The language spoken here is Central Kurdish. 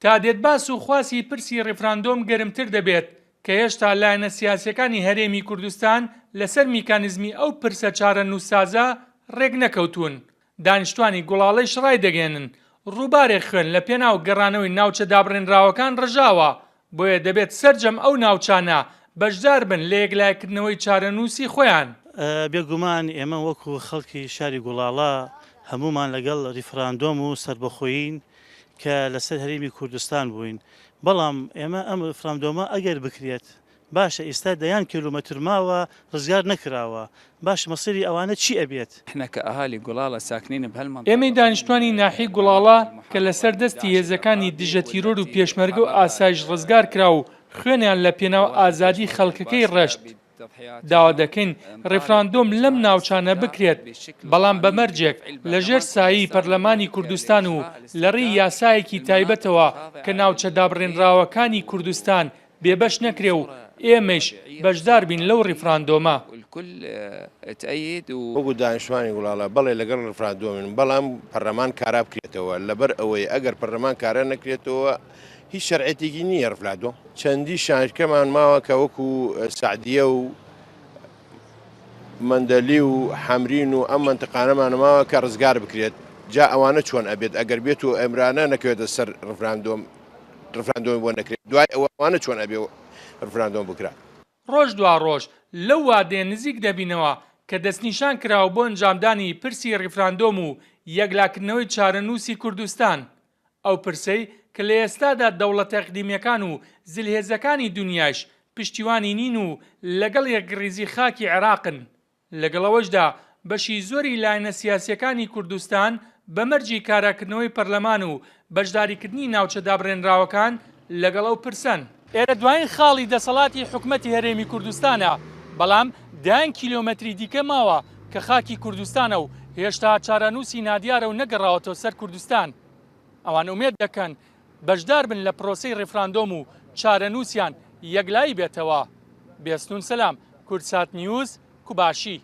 تا دێتباس و خواسی پرسی ڕێفراندۆم گەرمتر دەبێت کە هێشتا لایەنە سیاسیەکانی هەرێمی کوردستان لەسەر میکانیزمی ئەو پرسە چارە نووسازە ڕێک نەکەوتوون. دانیشتوانی گوڵاڵەیش ڕای دەگەێنن ڕووبارێک خوێن لە پێناو گەڕانەوەی ناوچە دابڕێنراوەکان ڕژاوە، بۆیە دەبێت سەرجەم ئەو ناوچانە بەشدار بن لە یەکلایکردنەوەی چارەنووسی خۆیان. بێگومان ئێمە وەکو خەڵکی شاری گوڵاڵە هەمومان لەگەڵ ریفراندۆم و سربەخۆیین کە لەسەر هەرێمی کوردستان بووین، بەڵام ئێمە ئەم ریفراندۆمە ئەگەر بکرێت باشە ئێستا دەیان کیلومەتر ماوە ڕزگار نەکراوە، باش مەسیری ئەوانە چی ئەبێت؟ ئێمەی دانیشتوانی ناحی گوڵاڵە کە لەسەر دەستی هێزەکانی دژە تیرۆر و پێشمەرگە و ئاسایش ڕزگار کرا و خوێنیان لە پێناو ئازادی خەڵکەکەی ڕەشت داوا دەکەین ڕێفراندۆم لەم ناوچانە بکرێت، بەڵام بەمەرجێک لەژێر سایی پەرلەمانی کوردستان و لەڕێی یاسایەکی تایبەتەوە کە ناوچە دابڕێنراوەکانی کوردستان بێبەش نەکرێ و ئێمەش بەشدار بین لەو ڕێفراندۆمە. وەکو دانیشتوانی گوڵاڵە بەڵێ لەگەڵ ڕێفراندۆمن، بەڵام پەرلەمان کارا بکرێتەوە، لەبەر ئەوەی ئەگەر پەرلەمان کارە نەکرێتەوە هیچ شەرعێتێکی نییە ڕفرادۆ. چەندی شانشکەمان ماوە کە وەکو سعدیە و مەندەلی و حەمرین و ئەم منتقانەمان ماوە کە ڕزگار بکرێت، جا ئەوانە چۆن ئەبێت ئەگەر بێت و ئەمرانە نەکەوێتە سەر ڕفراندۆم بۆ نەکرێت، دوای ئەوانە چۆن ئەبێ ڕفراندۆم بکرات. ڕۆژ دوا ڕۆژ لەو وادێ نزیک دەبینەوە کە دەستنیشان کراوە بۆ ئەنجامدانی پرسی ڕێفراندۆم و یەکلاکردنەوەی چارەنووسی کوردستان. ئەو پرسەی کە لە ئێستادا دەوڵەتە ئیقلیمیەکان و زلهێزەکانی دنیاش پشتیوانی نین و لەگەڵ یەکگریزی خاکی عێراقن. لەگەڵەوەشدا بەشی زۆری لایەنە سیاسیەکانی کوردستان بەمەرجی کاراکردنەوەی پەرلەمان و بەشداریکردنی ناوچە دابڕێنراوەکان لەگەڵ ئەو پرسەن. ئێرە دوایین خاڵی دەسەڵاتی حکوومەتی هەرێمی کوردستانە، بەڵام دایان کیلۆمەتری دیکە ماوە کە خاکی کوردستانە و هێشتا چارەنووسی نادیارە و نەگەڕاوەتەوە سەر کوردستان. ئەوان ئومێد دەکەن بەشدار بن لە پرۆسەی ڕێفراندۆم و چارەنووسیان یەکلایی بێتەوە. بێستون سەلام، کورتسات نیوز، کوباشی.